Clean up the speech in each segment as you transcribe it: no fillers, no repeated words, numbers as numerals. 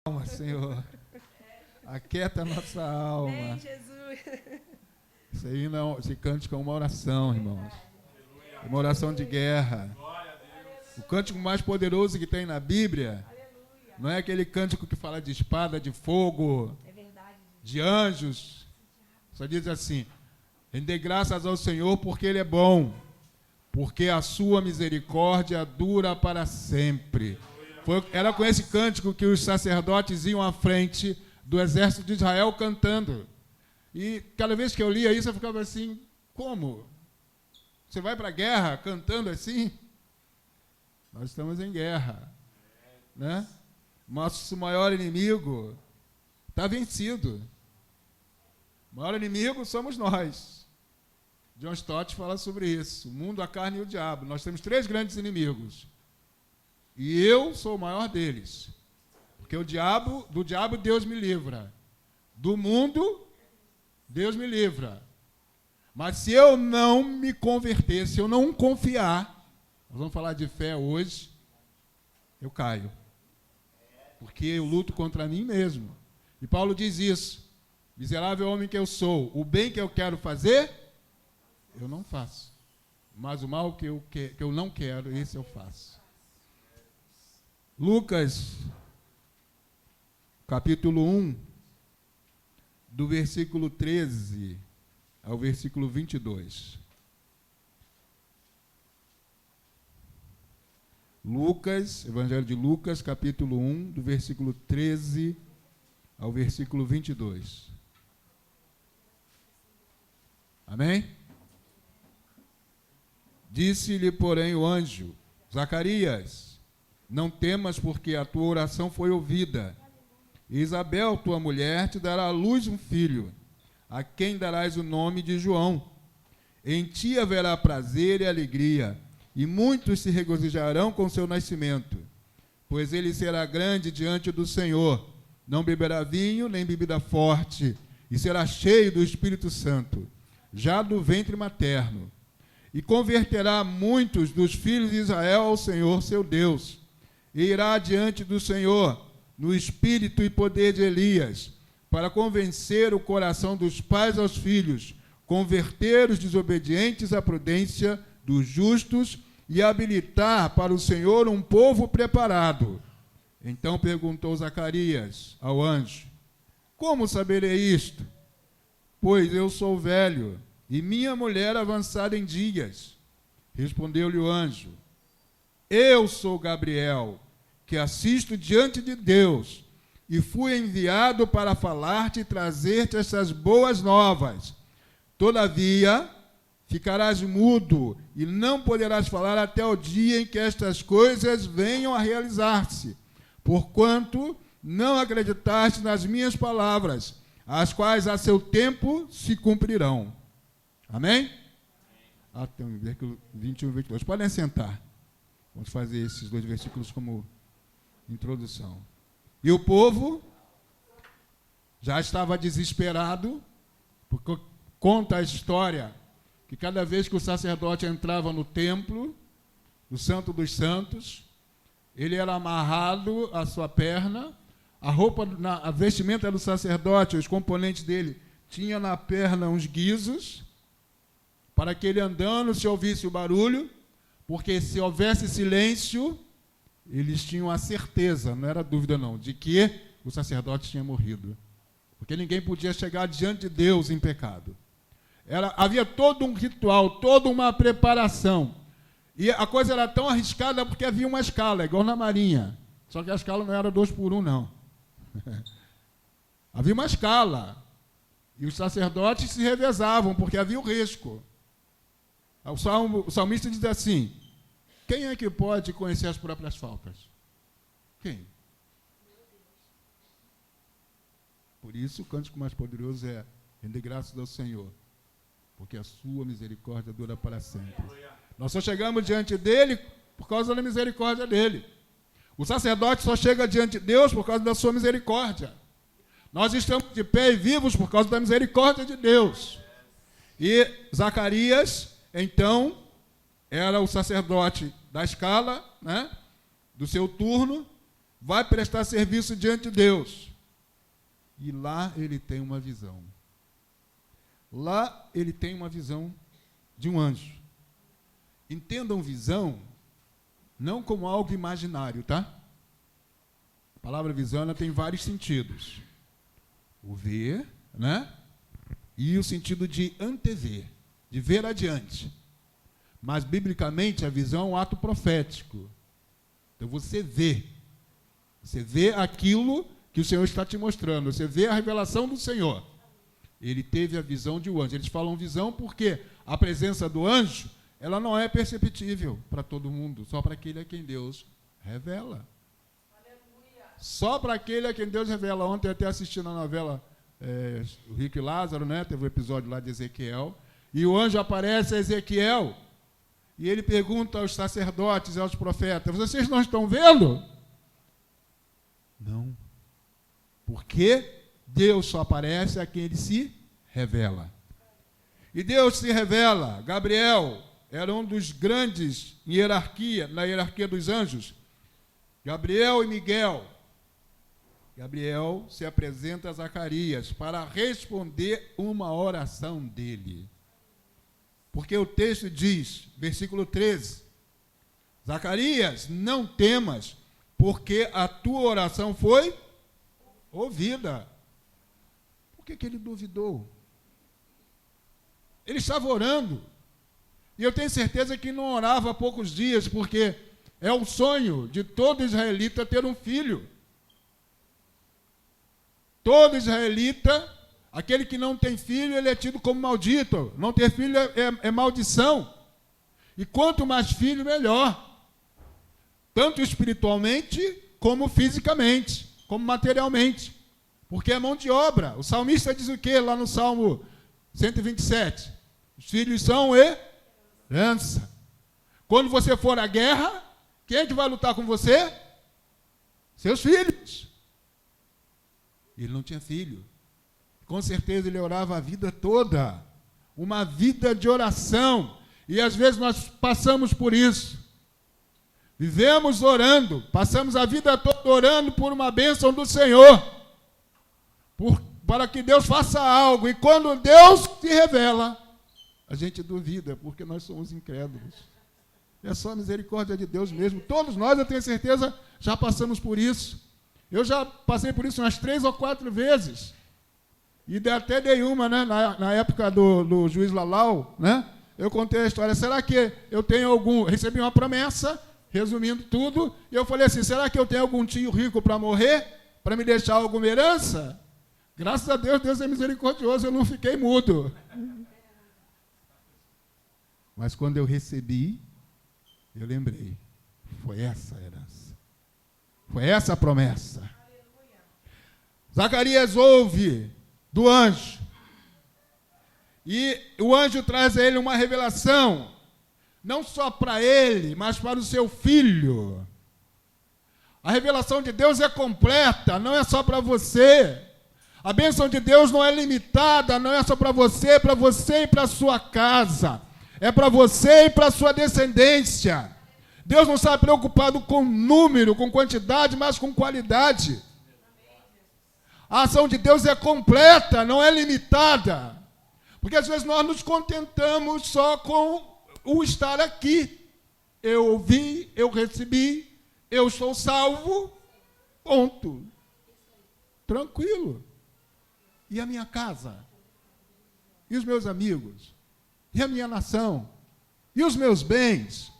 alma, Senhor. Aquieta a nossa alma. Amém, Jesus. Isso aí não, esse cântico é uma oração, irmãos. É uma oração de guerra. O cântico mais poderoso que tem na Bíblia não é aquele cântico que fala de espada, de fogo, de anjos. Só diz assim: render graças ao Senhor porque Ele é bom, porque a sua misericórdia dura para sempre. Era com esse cântico que os sacerdotes iam à frente do exército de Israel cantando. E cada vez que eu lia isso, eu ficava assim: como? Você vai para a guerra cantando assim? Nós estamos em guerra, né? Nosso maior inimigo está vencido. O maior inimigo somos nós. John Stott fala sobre isso: o mundo, a carne e o diabo. Nós temos 3 grandes inimigos. E eu sou o maior deles. Porque do diabo Deus me livra. Do mundo, Deus me livra. Mas se eu não me converter, se eu não confiar, nós vamos falar de fé hoje, eu caio. Porque eu luto contra mim mesmo. E Paulo diz isso: miserável homem que eu sou, o bem que eu quero fazer, eu não faço. Mas o mal que eu não quero, esse eu faço. Lucas, capítulo 1, do versículo 13 ao versículo 22. Lucas, Evangelho de Lucas, capítulo 1, do versículo 13 ao versículo 22. Amém? Disse-lhe, porém, o anjo: Zacarias, não temas, porque a tua oração foi ouvida. E Isabel, tua mulher, te dará à luz um filho, a quem darás o nome de João. Em ti haverá prazer e alegria, e muitos se regozijarão com seu nascimento, pois ele será grande diante do Senhor, não beberá vinho nem bebida forte, e será cheio do Espírito Santo, já do ventre materno, e converterá muitos dos filhos de Israel ao Senhor seu Deus, e irá diante do Senhor no espírito e poder de Elias, para convencer o coração dos pais aos filhos, converter os desobedientes à prudência dos justos e habilitar para o Senhor um povo preparado. Então perguntou Zacarias ao anjo: como saberei isto? Pois eu sou velho e minha mulher avançada em dias. Respondeu-lhe o anjo: eu sou Gabriel, que assisto diante de Deus, e fui enviado para falar-te e trazer-te essas boas novas. Todavia, ficarás mudo e não poderás falar até o dia em que estas coisas venham a realizar-se, porquanto não acreditaste nas minhas palavras, as quais a seu tempo se cumprirão. Amém? Tem o versículo 21 e 22. Podem sentar. Vamos fazer esses 2 versículos como introdução. E o povo já estava desesperado, porque conta a história que cada vez que o sacerdote entrava no templo, no Santo dos Santos, ele era amarrado à sua perna, a vestimenta do sacerdote, os componentes dele, tinha na perna uns guizos, para que ele andando se ouvisse o barulho, porque se houvesse silêncio, eles tinham a certeza, não era dúvida não, de que o sacerdote tinha morrido. Porque ninguém podia chegar diante de Deus em pecado. Havia todo um ritual, toda uma preparação. E a coisa era tão arriscada porque havia uma escala, igual na Marinha. Só que a escala não era 2 por 1, não. Havia uma escala. E os sacerdotes se revezavam, porque havia o risco. O salmista diz assim: quem é que pode conhecer as próprias faltas? Quem? Por isso, o cântico mais poderoso é: render graças ao Senhor, porque a sua misericórdia dura para sempre. Nós só chegamos diante dele por causa da misericórdia dele. O sacerdote só chega diante de Deus por causa da sua misericórdia. Nós estamos de pé e vivos por causa da misericórdia de Deus. E Zacarias, então, era o sacerdote da escala, né, do seu turno, vai prestar serviço diante de Deus. E lá ele tem uma visão. Lá ele tem uma visão de um anjo. Entendam visão não como algo imaginário, tá? A palavra visão ela tem vários sentidos. O ver, né? E o sentido de antever, de ver adiante. Mas, biblicamente, a visão é um ato profético. Então, você vê aquilo que o Senhor está te mostrando, você vê a revelação do Senhor. Ele teve a visão de um anjo. Eles falam visão porque a presença do anjo, ela não é perceptível para todo mundo, só para aquele a quem Deus revela. Só para aquele a quem Deus revela. Ontem, até assisti na novela o Rico e Lázaro, né? Teve um episódio lá de Ezequiel, e o anjo aparece a Ezequiel, e ele pergunta aos sacerdotes e aos profetas: vocês não estão vendo? Não. Porque Deus só aparece a quem ele se revela. E Deus se revela. Gabriel era um dos grandes em hierarquia, na hierarquia dos anjos. Gabriel e Miguel. Gabriel se apresenta a Zacarias para responder uma oração dele. Porque o texto diz, versículo 13: Zacarias, não temas, porque a tua oração foi ouvida. Por que ele duvidou? Ele estava orando. E eu tenho certeza que não orava há poucos dias, porque é o sonho de todo israelita ter um filho. Todo israelita, aquele que não tem filho, ele é tido como maldito. Não ter filho é maldição. E quanto mais filho, melhor. Tanto espiritualmente, como fisicamente, como materialmente. Porque é mão de obra. O salmista diz o quê lá no Salmo 127? Os filhos são herança. Quando você for à guerra, quem é que vai lutar com você? Seus filhos. Ele não tinha filho. Com certeza ele orava a vida toda. Uma vida de oração. E às vezes nós passamos por isso. Vivemos orando. Passamos a vida toda orando por uma bênção do Senhor. Para que Deus faça algo. E quando Deus se revela, a gente duvida, porque nós somos incrédulos. É só a misericórdia de Deus mesmo. Todos nós, eu tenho certeza, já passamos por isso. Eu já passei por isso umas 3 ou 4 vezes. E até dei uma, né? Na época do juiz Lalau, né? Eu contei a história. Será que eu tenho algum... Recebi uma promessa, resumindo tudo, e eu falei assim, será que eu tenho algum tio rico para morrer? Para me deixar alguma herança? Graças a Deus, Deus é misericordioso, eu não fiquei mudo. Mas quando eu recebi, eu lembrei. Foi essa a herança. Foi essa a promessa. Zacarias ouve do anjo. E o anjo traz a ele uma revelação. Não só para ele, mas para o seu filho. A revelação de Deus é completa, não é só para você. A bênção de Deus não é limitada, não é só para você e para a sua casa. É para você e para a sua descendência. Deus não está preocupado com número, com quantidade, mas com qualidade. A ação de Deus é completa, não é limitada. Porque às vezes nós nos contentamos só com o estar aqui. Eu ouvi, eu recebi, eu sou salvo, ponto. Tranquilo. E a minha casa? E os meus amigos? E a minha nação? E os meus bens?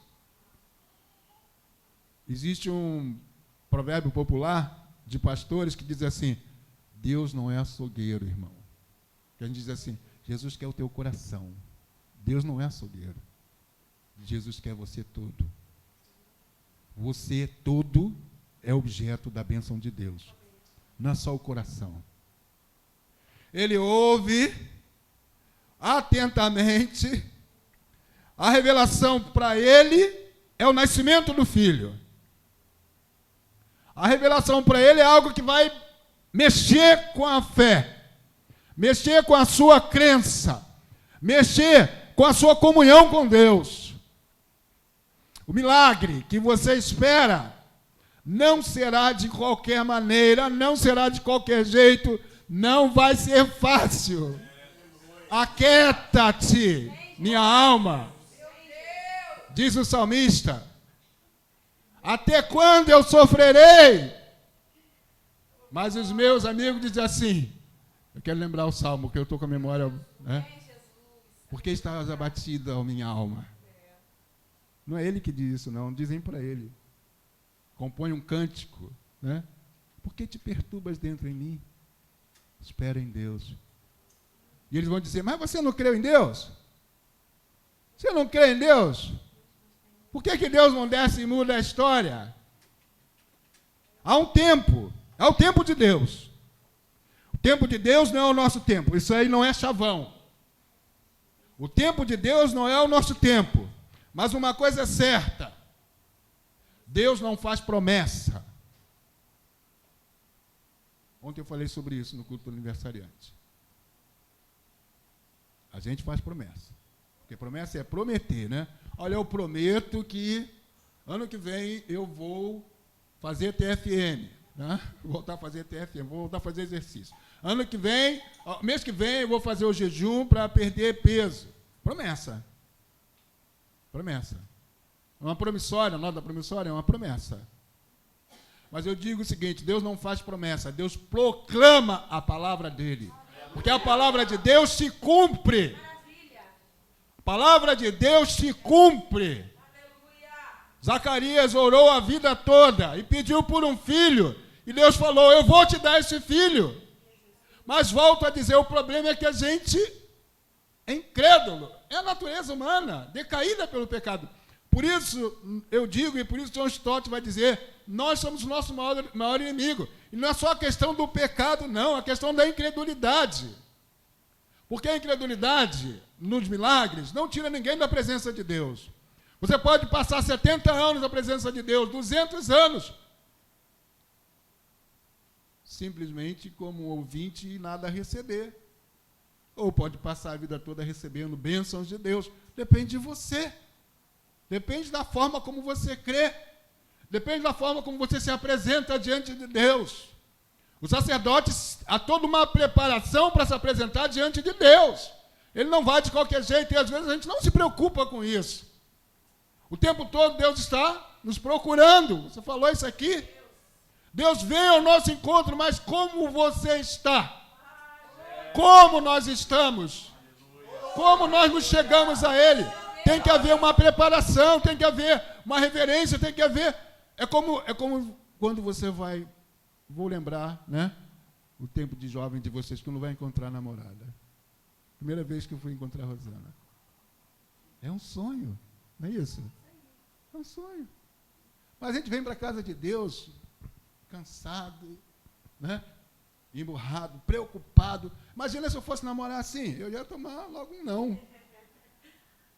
Existe um provérbio popular de pastores que diz assim, Deus não é açougueiro, irmão. Que a gente diz assim, Jesus quer o teu coração. Deus não é açougueiro. Jesus quer você todo. Você todo é objeto da bênção de Deus. Não é só o coração. Ele ouve atentamente. A revelação para ele é o nascimento do filho. A revelação para ele é algo que vai mexer com a fé, mexer com a sua crença, mexer com a sua comunhão com Deus. O milagre que você espera Não será de qualquer maneira, não será de qualquer jeito, não vai ser fácil. Aquieta-te, minha alma, diz o salmista. Até quando eu sofrerei? Mas os meus amigos dizem assim, eu quero lembrar o salmo, que eu estou com a memória, né? Por que estás abatida, ó minha alma? Não é ele que diz isso, não, dizem para ele. Compõe um cântico, né? Por que te perturbas dentro em mim? Espera em Deus. E eles vão dizer, mas você não creu em Deus? Você não crê em Deus? Por que Deus não desce e muda a história? Há um tempo, é o tempo de Deus. O tempo de Deus não é o nosso tempo, isso aí não é chavão. O tempo de Deus não é o nosso tempo. Mas uma coisa é certa, Deus não faz promessa. Ontem eu falei sobre isso no culto do aniversariante. A gente faz promessa. Porque promessa é prometer, né? Olha, eu prometo que ano que vem eu vou fazer TFM, né? Vou voltar a fazer TFM, vou voltar a fazer exercício. Ano que vem, mês que vem eu vou fazer o jejum para perder peso. Promessa. Promessa. É uma promissória, a nota da promissória é uma promessa. Mas eu digo o seguinte, Deus não faz promessa, Deus proclama a palavra dele. Porque a palavra de Deus se cumpre. A palavra de Deus se cumpre. Zacarias orou a vida toda e pediu por um filho. E Deus falou, eu vou te dar esse filho. Mas volto a dizer, o problema é que a gente é incrédulo. É a natureza humana, decaída pelo pecado. Por isso, eu digo, e por isso John Stott vai dizer, nós somos o nosso maior inimigo. E não é só a questão do pecado, não, é a questão da incredulidade. Porque a incredulidade, nos milagres, não tira ninguém da presença de Deus. Você pode passar 70 anos na presença de Deus, 200 anos, simplesmente como ouvinte e nada receber. Ou pode passar a vida toda recebendo bênçãos de Deus. Depende de você. Depende da forma como você crê. Depende da forma como você se apresenta diante de Deus. O sacerdote, há toda uma preparação para se apresentar diante de Deus. Ele não vai de qualquer jeito, e às vezes a gente não se preocupa com isso. O tempo todo Deus está nos procurando. Você falou isso aqui? Deus vem ao nosso encontro, mas como você está? Como nós estamos? Como nós nos chegamos a Ele? Tem que haver uma preparação, tem que haver uma reverência, tem que haver... É como quando você vai... Vou lembrar, né? O tempo de jovem de vocês que não vai encontrar namorada. Primeira vez que eu fui encontrar a Rosana. É um sonho, não é isso? É um sonho. Mas a gente vem para a casa de Deus cansado, né? Emburrado, preocupado. Imagina se eu fosse namorar assim, eu ia tomar logo um não.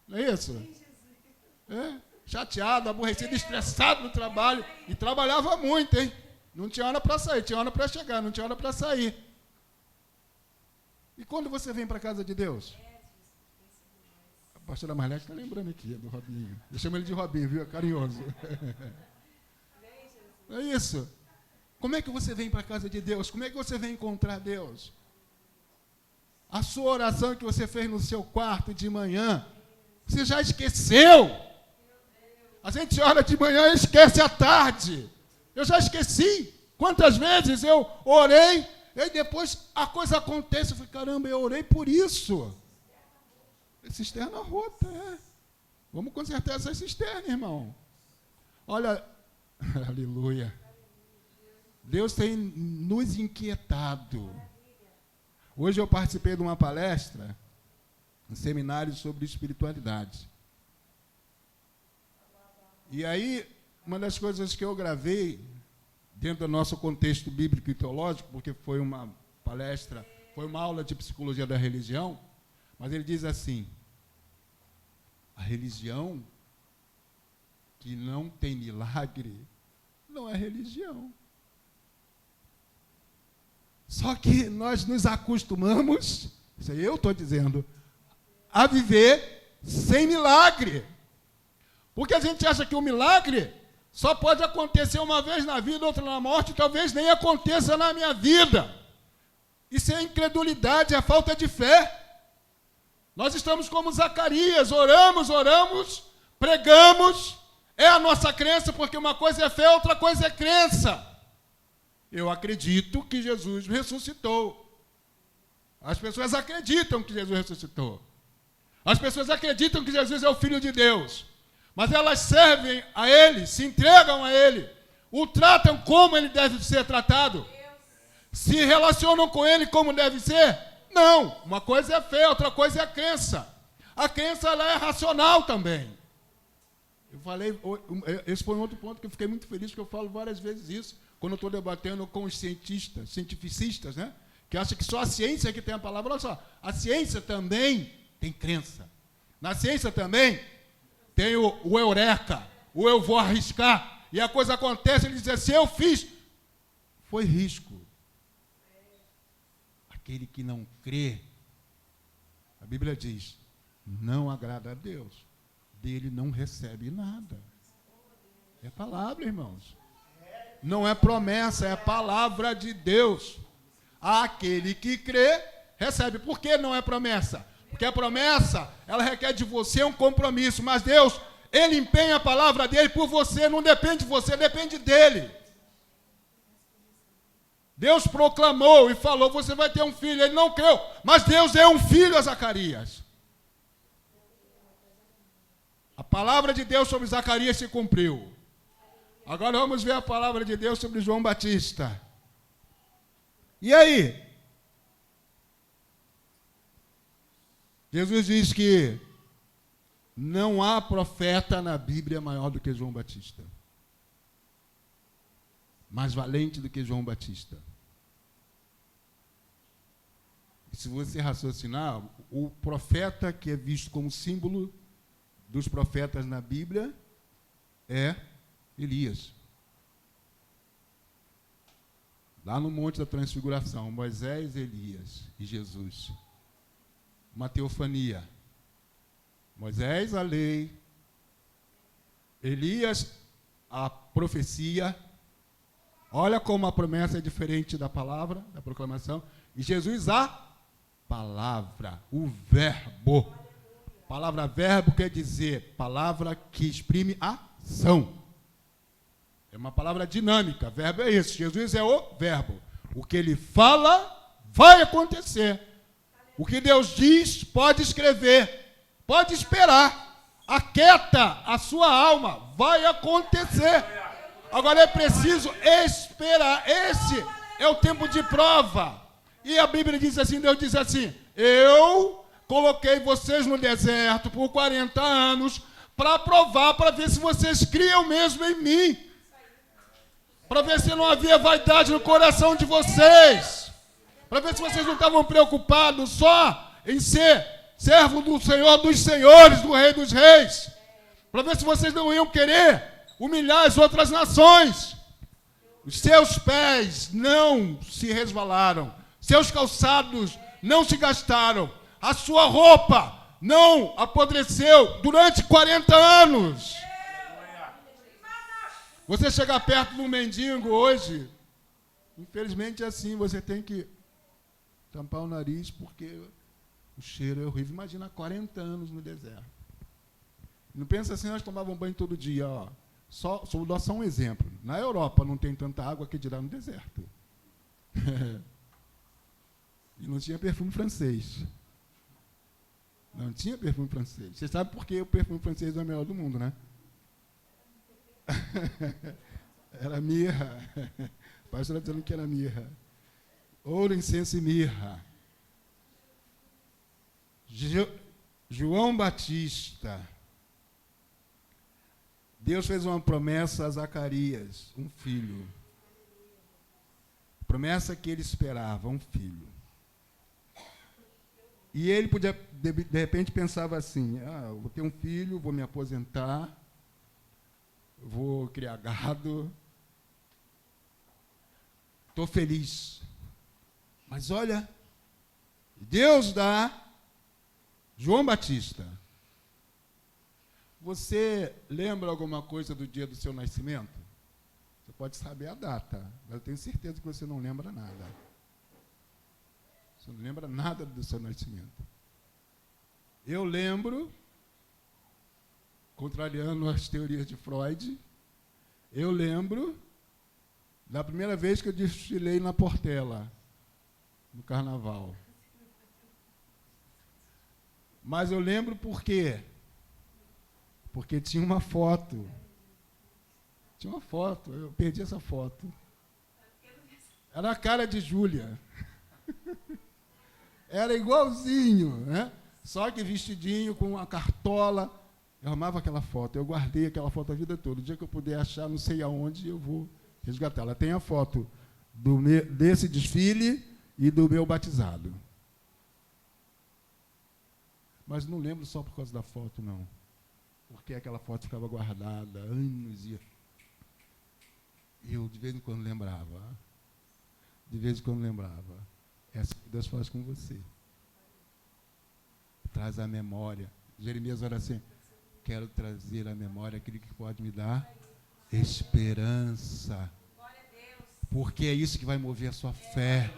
Não é isso? É? Chateado, aborrecido, estressado no trabalho. E trabalhava muito, hein? Não tinha hora para sair, tinha hora para chegar, não tinha hora para sair. E quando você vem para a casa de Deus? A pastora Marlete está lembrando aqui do Robinho. Eu chamo ele de Robinho, viu? É carinhoso. É isso. Como é que você vem para a casa de Deus? Como é que você vem encontrar Deus? A sua oração que você fez no seu quarto de manhã, você já esqueceu? A gente ora de manhã e esquece à tarde. Eu já esqueci. Quantas vezes eu orei, e depois a coisa acontece. Eu falei, caramba, eu orei por isso. Cisterna rota, é. Vamos consertar essa cisterna, irmão. Olha, aleluia. Deus tem nos inquietado. Hoje eu participei de uma palestra, um seminário sobre espiritualidade. E aí, uma das coisas que eu gravei, dentro do nosso contexto bíblico e teológico, porque foi uma palestra, foi uma aula de psicologia da religião, mas ele diz assim, a religião que não tem milagre não é religião. Só que nós nos acostumamos, isso aí eu estou dizendo, a viver sem milagre. Porque a gente acha que o milagre Só pode acontecer uma vez na vida, outra na morte, talvez nem aconteça na minha vida. Isso é incredulidade, é falta de fé. Nós estamos como Zacarias, oramos, pregamos, é a nossa crença, porque uma coisa é fé, outra coisa é crença. Eu acredito que Jesus ressuscitou. As pessoas acreditam que Jesus ressuscitou. As pessoas acreditam que Jesus é o Filho de Deus. Mas elas servem a Ele, se entregam a Ele, o tratam como Ele deve ser tratado. Se relacionam com Ele como deve ser? Não. Uma coisa é fé, outra coisa é a crença. A crença ela é racional também. Eu falei, esse foi um outro ponto que eu fiquei muito feliz, porque eu falo várias vezes isso, quando eu estou debatendo com os cientificistas, né? Que acham que só a ciência que tem a palavra. Olha só, a ciência também tem crença. Na ciência também tem o eureka, o eu vou arriscar. E a coisa acontece, ele diz assim, eu fiz. Foi risco. Aquele que não crê, a Bíblia diz, não agrada a Deus. Dele não recebe nada. É palavra, irmãos. Não é promessa, é palavra de Deus. Aquele que crê, recebe. Por que não é promessa? Porque a promessa, ela requer de você um compromisso. Mas Deus, Ele empenha a palavra dEle por você. Não depende de você, depende dEle. Deus proclamou e falou, você vai ter um filho. Ele não creu, mas Deus é um filho a Zacarias. A palavra de Deus sobre Zacarias se cumpriu. Agora vamos ver a palavra de Deus sobre João Batista. E aí? Jesus diz que não há profeta na Bíblia maior do que João Batista. Mais valente do que João Batista. E se você raciocinar, o profeta que é visto como símbolo dos profetas na Bíblia é Elias. Lá no Monte da Transfiguração, Moisés, Elias e Jesus. Uma teofania. Moisés, a lei. Elias, a profecia. Olha como a promessa é diferente da palavra, da proclamação. E Jesus, a palavra, o verbo. Palavra verbo quer dizer palavra que exprime ação. É uma palavra dinâmica. Verbo é isso. Jesus é o verbo. O que ele fala, vai acontecer. O que Deus diz, pode escrever. Pode esperar. Aquieta a sua alma. Vai acontecer. Agora é preciso esperar. Esse é o tempo de prova. E a Bíblia diz assim, Deus diz assim, eu coloquei vocês no deserto por 40 anos para provar, para ver se vocês criam mesmo em mim. Para ver se não havia vaidade no coração de vocês. Para ver se vocês não estavam preocupados só em ser servo do Senhor dos senhores, do Rei dos reis. Para ver se vocês não iam querer humilhar as outras nações. Os seus pés não se resvalaram. Seus calçados não se gastaram. A sua roupa não apodreceu durante 40 anos. Você chegar perto de um mendigo hoje, infelizmente é assim, você tem que tampar o nariz porque o cheiro é horrível. Imagina 40 anos no deserto. Não pensa assim, nós tomávamos banho todo dia, ó. Vou dar só um exemplo. Na Europa não tem tanta água que dirá no deserto. E não tinha perfume francês. Não tinha perfume francês. Você sabe por que o perfume francês é o melhor do mundo, né? Era mirra. O pastor está dizendo que era mirra. Ouro, incenso e mirra. João Batista. Deus fez uma promessa a Zacarias, um filho. Promessa que ele esperava, um filho. E ele podia, de repente, pensava assim, eu vou ter um filho, vou me aposentar, vou criar gado, estou feliz. Mas olha, Deus dá João Batista. Você lembra alguma coisa do dia do seu nascimento? Você pode saber a data, mas eu tenho certeza que você não lembra nada. Você não lembra nada do seu nascimento. Eu lembro, contrariando as teorias de Freud, eu lembro da primeira vez que eu desfilei na Portela, no carnaval. Mas eu lembro por quê? Porque tinha uma foto. Tinha uma foto, eu perdi essa foto. Era a cara de Júlia. Era igualzinho, né? Só que vestidinho, com uma cartola. Eu amava aquela foto, eu guardei aquela foto a vida toda. O dia que eu puder achar, não sei aonde, eu vou resgatá-la. Tem a foto desse desfile e do meu batizado. Mas não lembro só por causa da foto, não. Porque aquela foto ficava guardada anos e eu de vez em quando lembrava. De vez em quando lembrava. É assim que Deus faz com você. Traz a memória. Jeremias ora assim: quero trazer à memória aquilo que pode me dar esperança. Porque é isso que vai mover a sua fé.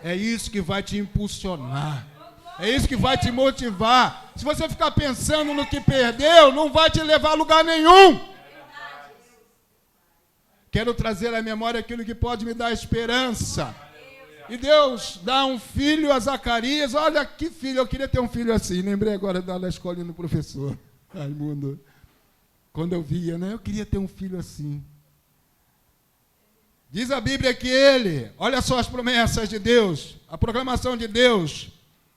É isso que vai te impulsionar. É isso que vai te motivar. Se você ficar pensando no que perdeu, não vai te levar a lugar nenhum. Quero trazer à memória aquilo que pode me dar esperança. E Deus dá um filho a Zacarias. Olha que filho, eu queria ter um filho assim. Lembrei agora da escolinha do professor Raimundo. Quando eu via, né? Eu queria ter um filho assim. Diz a Bíblia que ele, olha só as promessas de Deus, a proclamação de Deus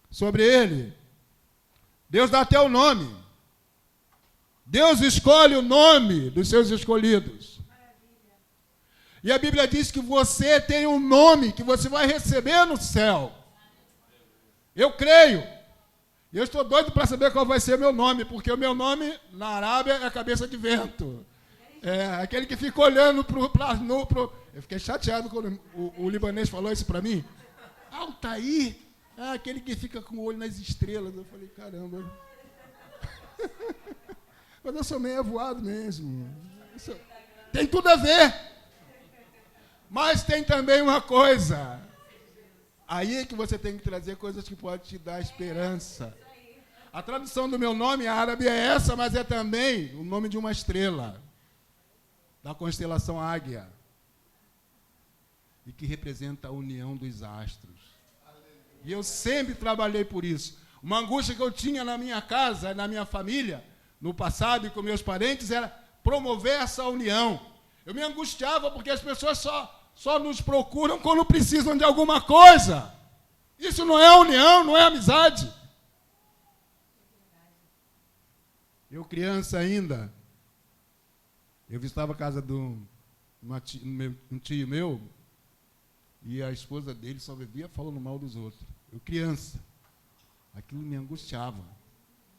sobre ele. Deus dá até o nome. Deus escolhe o nome dos seus escolhidos. E a Bíblia diz que você tem um nome que você vai receber no céu. Eu creio. Eu estou doido para saber qual vai ser o meu nome, porque o meu nome na Arábia é cabeça de vento. É aquele que fica olhando pro. Eu fiquei chateado quando o libanês falou isso para mim. Altair, aquele que fica com o olho nas estrelas. Eu falei, caramba. Mas eu sou meio avoado mesmo. Tem tudo a ver. Mas tem também uma coisa. Aí é que você tem que trazer coisas que podem te dar esperança. A tradução do meu nome árabe é essa, mas é também o nome de uma estrela, da constelação Águia, e que representa a união dos astros. E eu sempre trabalhei por isso. Uma angústia que eu tinha na minha casa, na minha família, no passado e com meus parentes, era promover essa união. Eu me angustiava porque as pessoas só nos procuram quando precisam de alguma coisa. Isso não é união, não é amizade. Eu, criança ainda, eu visitava a casa de um tio meu, e a esposa dele só vivia falando mal dos outros. Eu, criança, aquilo me angustiava.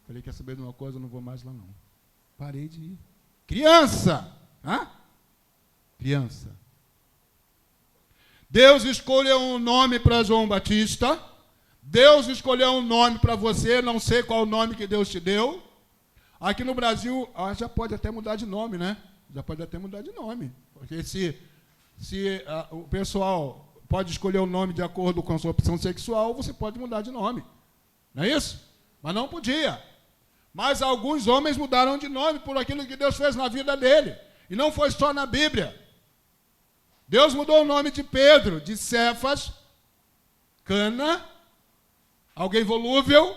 Falei, quer saber de uma coisa? Eu não vou mais lá, não. Parei de ir. Criança! Criança. Deus escolheu um nome para João Batista. Deus escolheu um nome para você, não sei qual o nome que Deus te deu. Aqui no Brasil, já pode até mudar de nome, né? Já pode até mudar de nome. Porque se o pessoal pode escolher o nome de acordo com a sua opção sexual, você pode mudar de nome. Não é isso? Mas não podia. Mas alguns homens mudaram de nome por aquilo que Deus fez na vida dele. E não foi só na Bíblia. Deus mudou o nome de Pedro, de Cefas, Cana, alguém volúvel,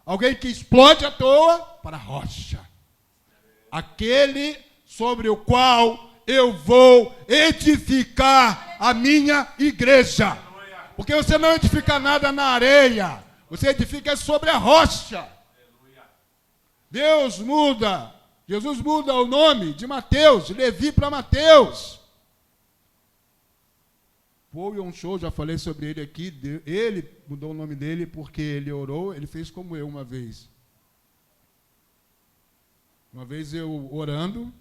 alguém que explode à toa, para rocha. Aquele sobre o qual eu vou edificar a minha igreja. Porque você não edifica nada na areia, você edifica sobre a rocha. Deus muda, Jesus muda o nome de Mateus, de Levi para Mateus. Paul Yong-cho, já falei sobre ele aqui, ele mudou o nome dele porque ele orou, ele fez como eu uma vez. Uma vez eu orando,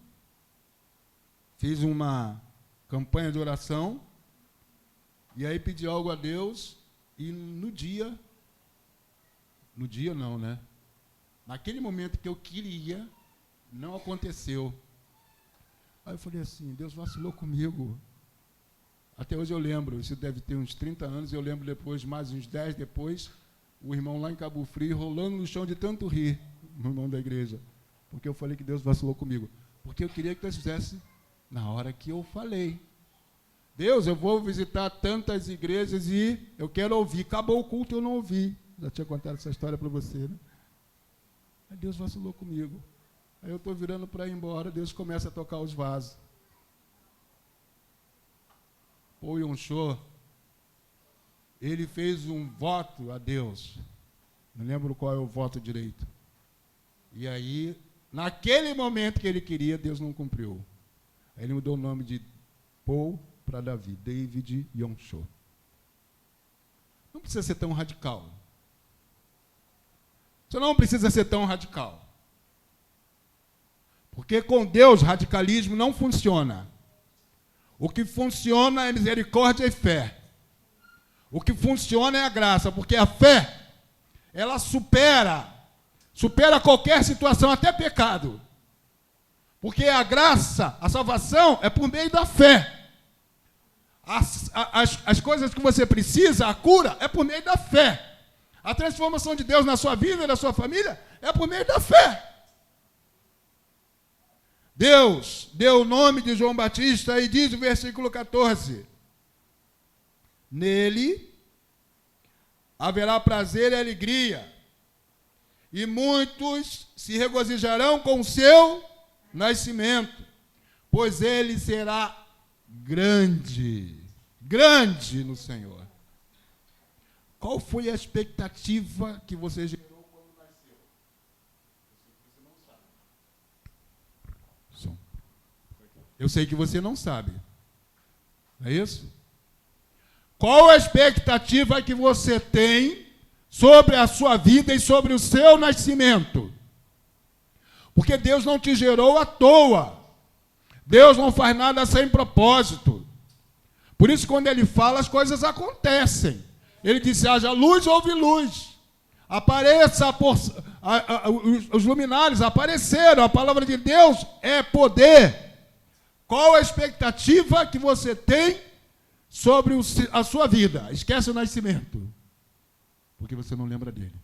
fiz uma campanha de oração, e aí pedi algo a Deus, e no dia não, né? Naquele momento que eu queria, Não aconteceu. Aí eu falei assim, Deus vacilou comigo. Até hoje eu lembro, isso deve ter uns 30 anos, eu lembro depois, mais uns 10 depois, o irmão lá em Cabo Frio, rolando no chão de tanto rir, o irmão da igreja, porque eu falei que Deus vacilou comigo. Porque eu queria que Deus fizesse na hora que eu falei. Deus, eu vou visitar tantas igrejas e eu quero ouvir. Acabou o culto, eu não ouvi. Já tinha contado essa história para você, né? Aí Deus vacilou comigo. Aí eu estou virando para ir embora, Deus começa a tocar os vasos. Paul Yong-cho, ele fez um voto a Deus. Não lembro qual é o voto direito. E aí, naquele momento que ele queria, Deus não cumpriu. Aí ele mudou o nome de Paul para Davi, David Yong-cho. Não precisa ser tão radical. Você não precisa ser tão radical. Porque com Deus, radicalismo não funciona. O que funciona é misericórdia e fé. O que funciona é a graça, porque a fé, ela supera qualquer situação, até pecado. Porque a graça, a salvação, é por meio da fé. As coisas que você precisa, a cura, é por meio da fé. A transformação de Deus na sua vida e na sua família é por meio da fé. Deus deu o nome de João Batista e diz o versículo 14: nele haverá prazer e alegria, e muitos se regozijarão com o seu nascimento, pois ele será grande no Senhor. Qual foi a expectativa que você gerou quando nasceu? Eu sei que você não sabe. É isso? Qual a expectativa que você tem sobre a sua vida e sobre o seu nascimento? Porque Deus não te gerou à toa. Deus não faz nada sem propósito. Por isso, quando Ele fala, as coisas acontecem. Ele disse, haja luz, houve luz. Apareça os luminares, apareceram. A palavra de Deus é poder. Qual a expectativa que você tem sobre a sua vida? Esquece o nascimento, porque você não lembra dele.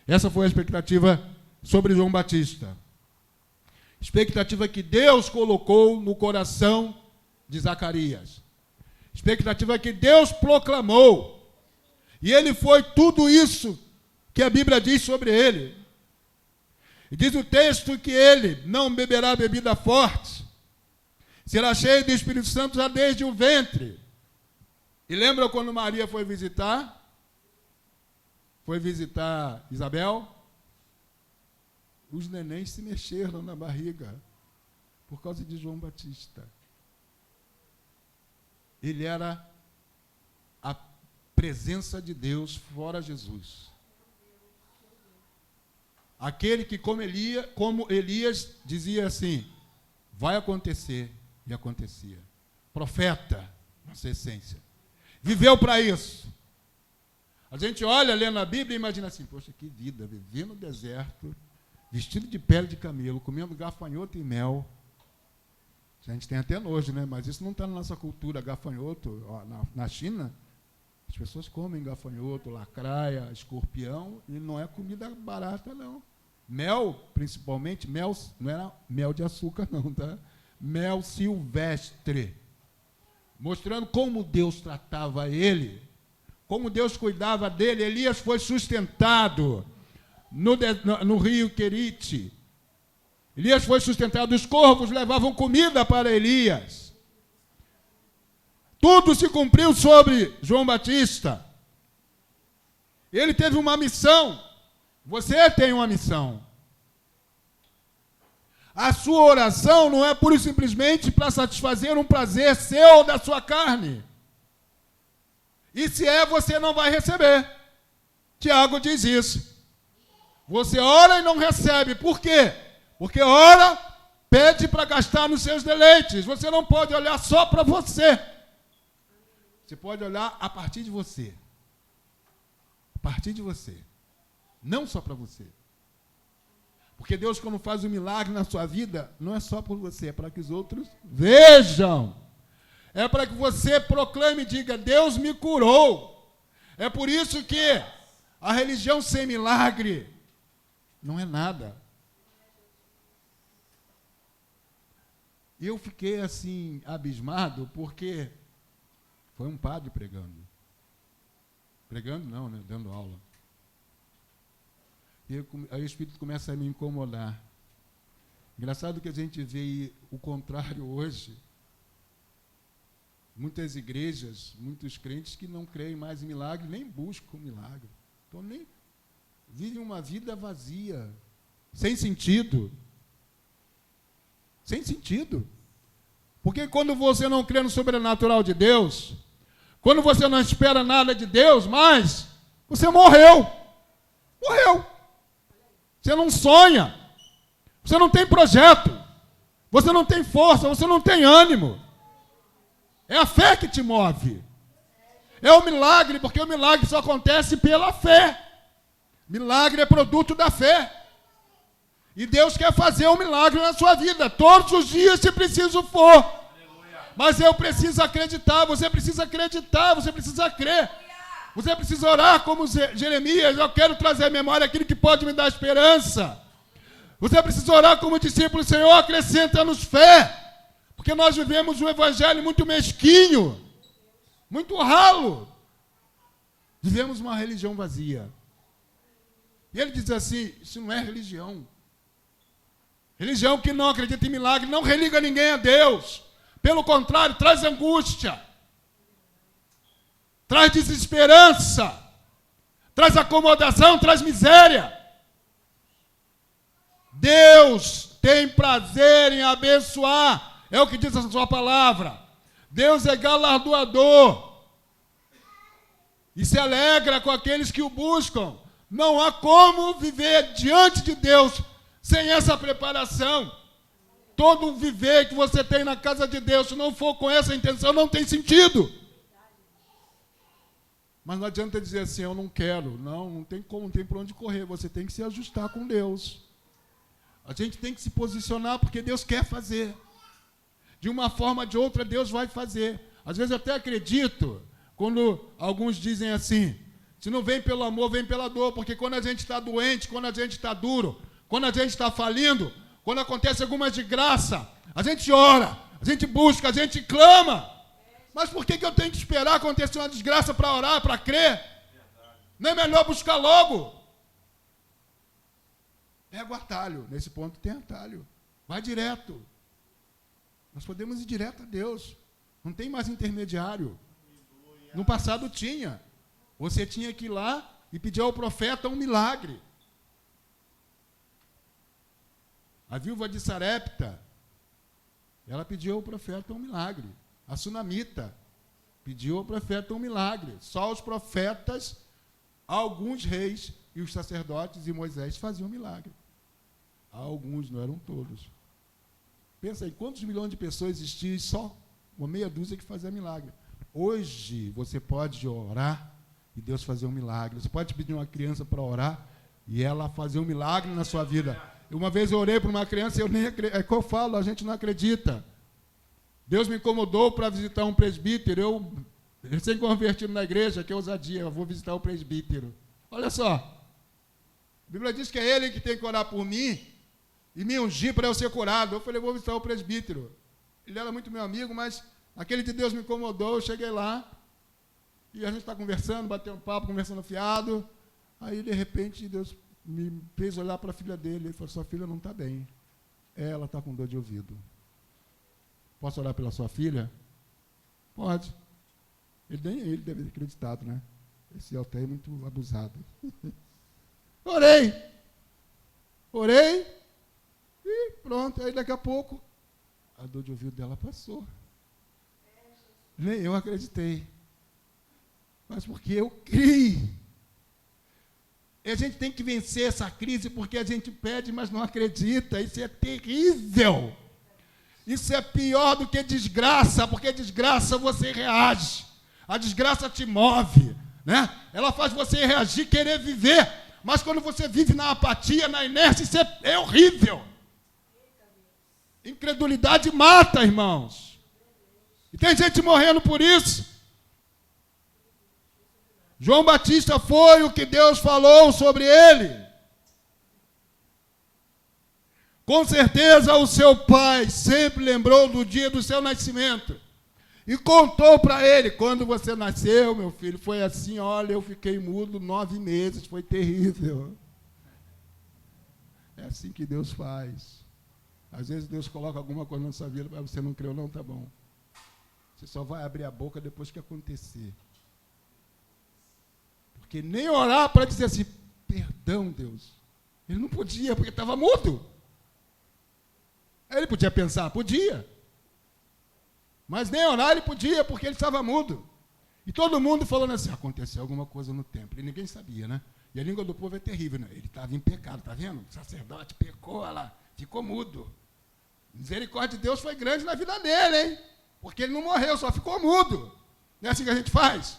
Essa foi a expectativa sobre João Batista. Expectativa que Deus colocou no coração de Zacarias. Expectativa que Deus proclamou. E ele foi tudo isso que a Bíblia diz sobre ele. E diz o texto que ele não beberá bebida forte, será cheio do Espírito Santo já desde o ventre. E lembra quando Maria foi visitar Isabel? Os nenéns se mexeram na barriga por causa de João Batista. Ele era a presença de Deus fora Jesus. Aquele que, como Elias dizia assim, vai acontecer, e acontecia. Profeta, nossa essência. Viveu para isso. A gente olha, lendo a Bíblia e imagina assim, poxa, que vida, viver no deserto, vestido de pele de camelo, comendo gafanhoto e mel. A gente tem até nojo, né? Mas isso não está na nossa cultura. Gafanhoto, ó, na China, as pessoas comem gafanhoto, lacraia, escorpião, e não é comida barata, não. Mel, principalmente, mel, não era mel de açúcar, não, tá? Mel silvestre. Mostrando como Deus tratava ele, como Deus cuidava dele. Elias foi sustentado no rio Querite. Elias foi sustentado, os corvos levavam comida para Elias. Tudo se cumpriu sobre João Batista. Ele teve uma missão. Você tem uma missão. A sua oração não é pura e simplesmente para satisfazer um prazer seu ou da sua carne. E se é, você não vai receber. Tiago diz isso. Você ora e não recebe. Por quê? Porque ora, pede para gastar nos seus deleites. Você não pode olhar só para você. Você pode olhar a partir de você. A partir de você. Não só para você. Porque Deus, quando faz um milagre na sua vida, não é só por você, é para que os outros vejam. É para que você proclame e diga, Deus me curou. É por isso que a religião sem milagre não é nada. E eu fiquei assim, abismado, porque foi um padre pregando. Pregando não, né? Dando aula. E aí o Espírito começa a me incomodar. Engraçado que a gente vê o contrário hoje. Muitas igrejas, muitos crentes que não creem mais em milagre, nem buscam milagre. Então nem vivem uma vida vazia, sem sentido. Sem sentido. Porque quando você não crê no sobrenatural de Deus, quando você não espera nada de Deus, mas você morreu. Morreu. Você não sonha. Você não tem projeto. Você não tem força, você não tem ânimo. É a fé que te move. É o milagre, porque o milagre só acontece pela fé. Milagre é produto da fé. E Deus quer fazer um milagre na sua vida, todos os dias, se preciso for. Mas eu preciso acreditar, você precisa acreditar, você precisa crer. Você precisa orar como Jeremias, eu quero trazer à memória aquilo que pode me dar esperança. Você precisa orar como discípulo, Senhor, acrescenta-nos fé. Porque nós vivemos um evangelho muito mesquinho, muito ralo. Vivemos uma religião vazia. E ele diz assim, isso não é religião. Religião que não acredita em milagre, não religa ninguém a Deus. Pelo contrário, traz angústia. Traz desesperança. Traz acomodação, traz miséria. Deus tem prazer em abençoar. É o que diz a sua palavra. Deus é galardoador. E se alegra com aqueles que o buscam. Não há como viver diante de Deus sem essa preparação. Todo viver que você tem na casa de Deus, se não for com essa intenção, não tem sentido. Mas não adianta dizer assim, eu não quero. Não tem como, não tem por onde correr. Você tem que se ajustar com Deus. A gente tem que se posicionar porque Deus quer fazer. De uma forma ou de outra, Deus vai fazer. Às vezes eu até acredito, quando alguns dizem assim, se não vem pelo amor, vem pela dor. Porque quando a gente está doente, quando a gente está duro, quando a gente está falindo, quando acontece alguma desgraça, a gente ora, a gente busca, a gente clama. Mas por que eu tenho que esperar acontecer uma desgraça para orar, para crer? Não é melhor buscar logo? Pega o atalho. Nesse ponto tem atalho. Vai direto. Nós podemos ir direto a Deus. Não tem mais intermediário. No passado tinha. Você tinha que ir lá e pedir ao profeta um milagre. A viúva de Sarepta, ela pediu ao profeta um milagre. A sunamita pediu ao profeta um milagre. Só os profetas, alguns reis e os sacerdotes e Moisés faziam milagre. Alguns, não eram todos. Pensa aí, quantos milhões de pessoas existiam e só uma meia dúzia que fazia milagre. Hoje, você pode orar e Deus fazer um milagre. Você pode pedir uma criança para orar e ela fazer um milagre na sua vida. Uma vez eu orei para uma criança e eu nem acredito. É que eu falo, a gente não acredita. Deus me incomodou para visitar um presbítero. Eu recém-convertido na igreja, que é ousadia, eu vou visitar o presbítero. Olha só. A Bíblia diz que é ele que tem que orar por mim e me ungir para eu ser curado. Eu falei, vou visitar o presbítero. Ele era muito meu amigo, mas aquele de Deus me incomodou, eu cheguei lá, e a gente está conversando, batendo papo, conversando fiado, aí de repente Deus me fez olhar para a filha dele, ele falou, sua filha não está bem, ela está com dor de ouvido. Posso orar pela sua filha? Pode. Nem ele deve ter acreditado, né? Esse altar é muito abusado. Orei, e pronto, aí daqui a pouco, a dor de ouvido dela passou. Nem eu acreditei. Mas porque eu criei. E a gente tem que vencer essa crise porque a gente pede, mas não acredita. Isso é terrível. Isso é pior do que desgraça, porque desgraça você reage. A desgraça te move, né? Ela faz você reagir, querer viver. Mas quando você vive na apatia, na inércia, isso é horrível. Incredulidade mata, irmãos. E tem gente morrendo por isso. João Batista foi o que Deus falou sobre ele. Com certeza o seu pai sempre lembrou do dia do seu nascimento. E contou para ele, quando você nasceu, meu filho, foi assim, olha, eu fiquei mudo 9 meses, foi terrível. É assim que Deus faz. Às vezes Deus coloca alguma coisa na sua vida, mas você não creu, não, tá bom. Você só vai abrir a boca depois que acontecer. Porque nem orar para dizer assim, perdão, Deus. Ele não podia, porque estava mudo. Ele podia pensar, podia. Mas nem orar ele podia, porque ele estava mudo. E todo mundo falando assim, aconteceu alguma coisa no templo. E ninguém sabia, né? E a língua do povo é terrível, né? Ele estava em pecado, tá vendo? O sacerdote pecou, olha lá, ficou mudo. A misericórdia de Deus foi grande na vida dele, hein? Porque ele não morreu, só ficou mudo. Não é assim que a gente faz?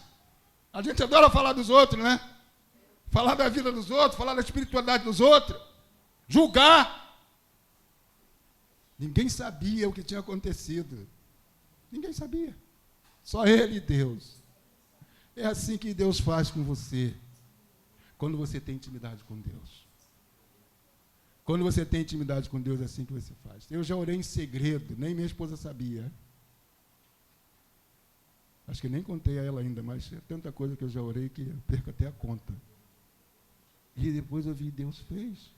A gente adora falar dos outros, né? Falar da vida dos outros, falar da espiritualidade dos outros. Julgar. Ninguém sabia o que tinha acontecido. Ninguém sabia. Só ele e Deus. É assim que Deus faz com você. Quando você tem intimidade com Deus. Quando você tem intimidade com Deus, é assim que você faz. Eu já orei em segredo, nem minha esposa sabia. Acho que nem contei a ela ainda, mas é tanta coisa que eu já orei que eu perco até a conta. E depois eu vi, Deus fez.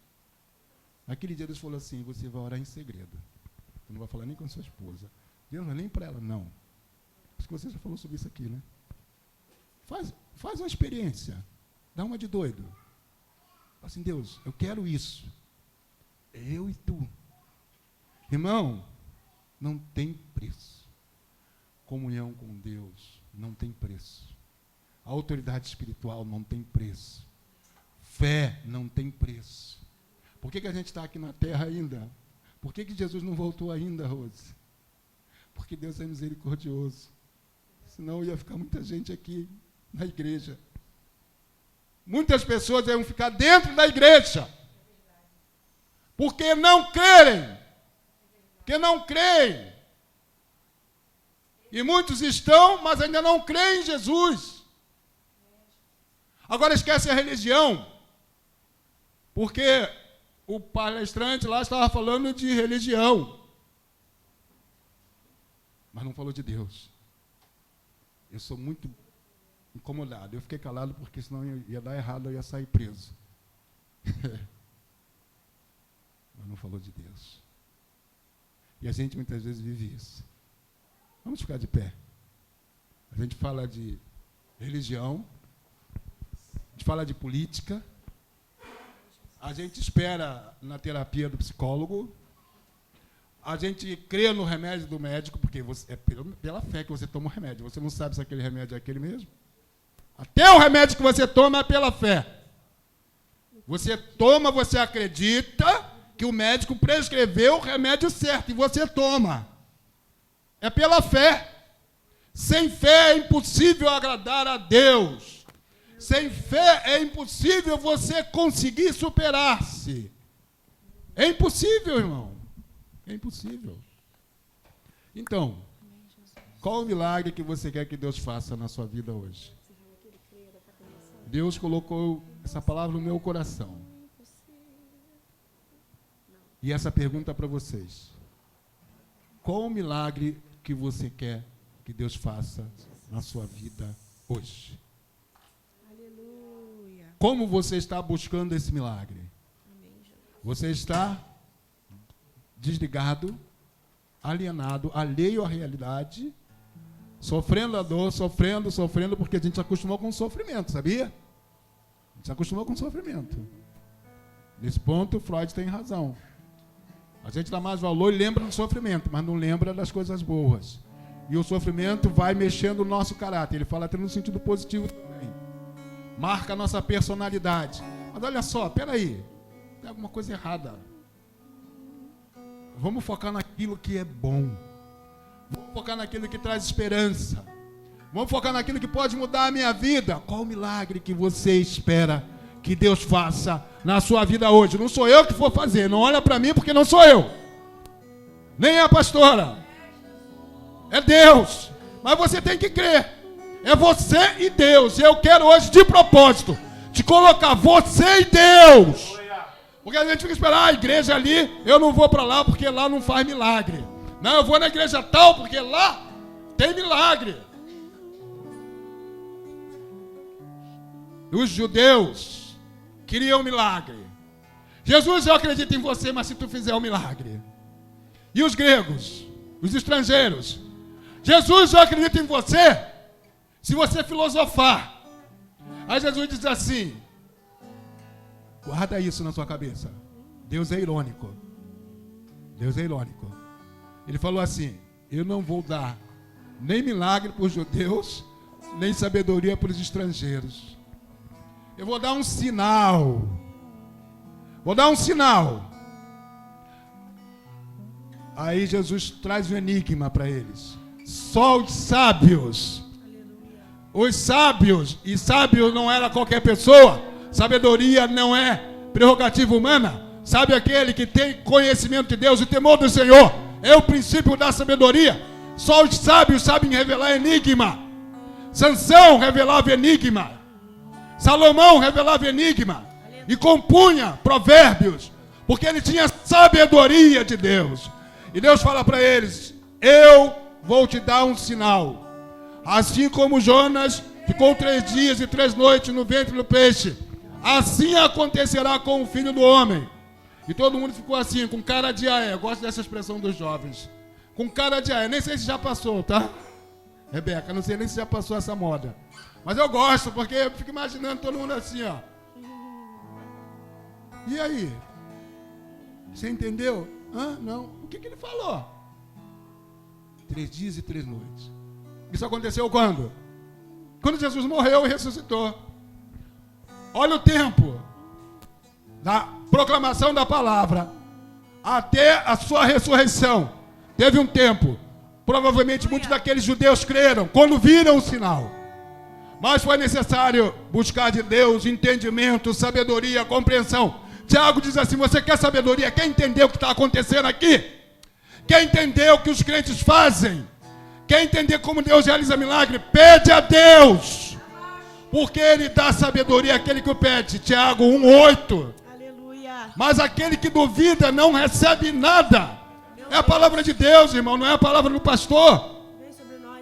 Aquele dia Deus falou assim, você vai orar em segredo. Você não vai falar nem com a sua esposa. Deus não é nem para ela, não. Acho que você já falou sobre isso aqui, né? Faz uma experiência. Dá uma de doido. Fala assim, Deus, eu quero isso. Eu e tu. Irmão, não tem preço. Comunhão com Deus não tem preço. A autoridade espiritual não tem preço. Fé não tem preço. Por que a gente está aqui na terra ainda? Por que Jesus não voltou ainda, Rose? Porque Deus é misericordioso. Senão ia ficar muita gente aqui na igreja. Muitas pessoas iam ficar dentro da igreja. Porque não crerem. Porque não creem. E muitos estão, mas ainda não creem em Jesus. Agora esquece a religião. Porque o palestrante lá estava falando de religião. Mas não falou de Deus. Eu sou muito incomodado. Eu fiquei calado porque senão ia dar errado, eu ia sair preso. Mas não falou de Deus. E a gente muitas vezes vive isso. Vamos ficar de pé. A gente fala de religião, a gente fala de política, a gente espera na terapia do psicólogo, a gente crê no remédio do médico, porque é pela fé que você toma o remédio. Você não sabe se aquele remédio é aquele mesmo. Até o remédio que você toma é pela fé. Você toma, você acredita que o médico prescreveu o remédio certo e você toma. É pela fé. Sem fé é impossível agradar a Deus. Sem fé é impossível você conseguir superar-se. É impossível, irmão. É impossível. Então, qual o milagre que você quer que Deus faça na sua vida hoje? Deus colocou essa palavra no meu coração. E essa pergunta para vocês. Qual o milagre que você quer que Deus faça na sua vida hoje? Aleluia. Como você está buscando esse milagre? Você está desligado, alienado, alheio à realidade, sofrendo a dor, sofrendo, porque a gente se acostumou com o sofrimento, sabia? A gente se acostumou com o sofrimento. Nesse ponto, Freud tem razão. A gente dá mais valor e lembra do sofrimento, mas não lembra das coisas boas. E o sofrimento vai mexendo o nosso caráter. Ele fala até no sentido positivo também. Marca a nossa personalidade. Mas olha só, peraí. Tem alguma coisa errada. Vamos focar naquilo que é bom. Vamos focar naquilo que traz esperança. Vamos focar naquilo que pode mudar a minha vida. Qual o milagre que você espera que Deus faça na sua vida hoje. Não sou eu que vou fazer. Não olha para mim porque não sou eu. Nem é a pastora. É Deus. Mas você tem que crer. É você e Deus. E eu quero hoje, de propósito, te colocar você e Deus. Porque a gente fica esperando, a igreja ali, eu não vou para lá porque lá não faz milagre. Não, eu vou na igreja tal porque lá tem milagre. Os judeus queriam milagre. Jesus, eu acredito em você, mas se tu fizer um milagre. E os gregos, os estrangeiros, Jesus, eu acredito em você, se você filosofar. Aí Jesus diz assim, guarda isso na sua cabeça. Deus é irônico. Deus é irônico. Ele falou assim, eu não vou dar nem milagre para os judeus, nem sabedoria para os estrangeiros. Eu vou dar um sinal. Vou dar um sinal. Aí Jesus traz um enigma para eles. Só os sábios. Os sábios. E sábio não era qualquer pessoa. Sabedoria não é prerrogativa humana. Sabe aquele que tem conhecimento de Deus e temor do Senhor. É o princípio da sabedoria. Só os sábios sabem revelar enigma. Sansão revelava enigma. Salomão revelava enigma. E compunha provérbios. Porque ele tinha sabedoria de Deus. E Deus fala para eles, eu vou te dar um sinal. Assim como Jonas ficou 3 dias e 3 noites no ventre do peixe, assim acontecerá com o Filho do Homem. E todo mundo ficou assim, com cara de aé. Eu gosto dessa expressão dos jovens. Com cara de aé. Nem sei se já passou, tá? Rebeca, não sei nem se já passou essa moda. Mas eu gosto, porque eu fico imaginando todo mundo assim, ó. E aí? Você entendeu? Hã? Não. O que ele falou? 3 dias e 3 noites. Isso aconteceu quando? Quando Jesus morreu e ressuscitou. Olha o tempo da proclamação da palavra até a sua ressurreição. Teve um tempo. Provavelmente muitos daqueles judeus creram quando viram o sinal. Mas foi necessário buscar de Deus entendimento, sabedoria, compreensão. Tiago diz assim, você quer sabedoria? Quer entender o que está acontecendo aqui? Quer entender o que os crentes fazem? Quer entender como Deus realiza milagre? Pede a Deus. Porque Ele dá sabedoria àquele que o pede. Tiago 1:8. Aleluia. Mas aquele que duvida não recebe nada. É a palavra de Deus, irmão, não é a palavra do pastor.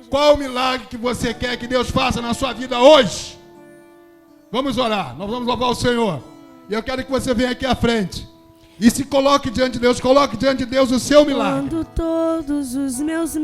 Qual o milagre que você quer que Deus faça na sua vida hoje? Vamos orar, nós vamos louvar o Senhor. E eu quero que você venha aqui à frente. E se coloque diante de Deus, coloque diante de Deus o seu milagre. Quando todos os meus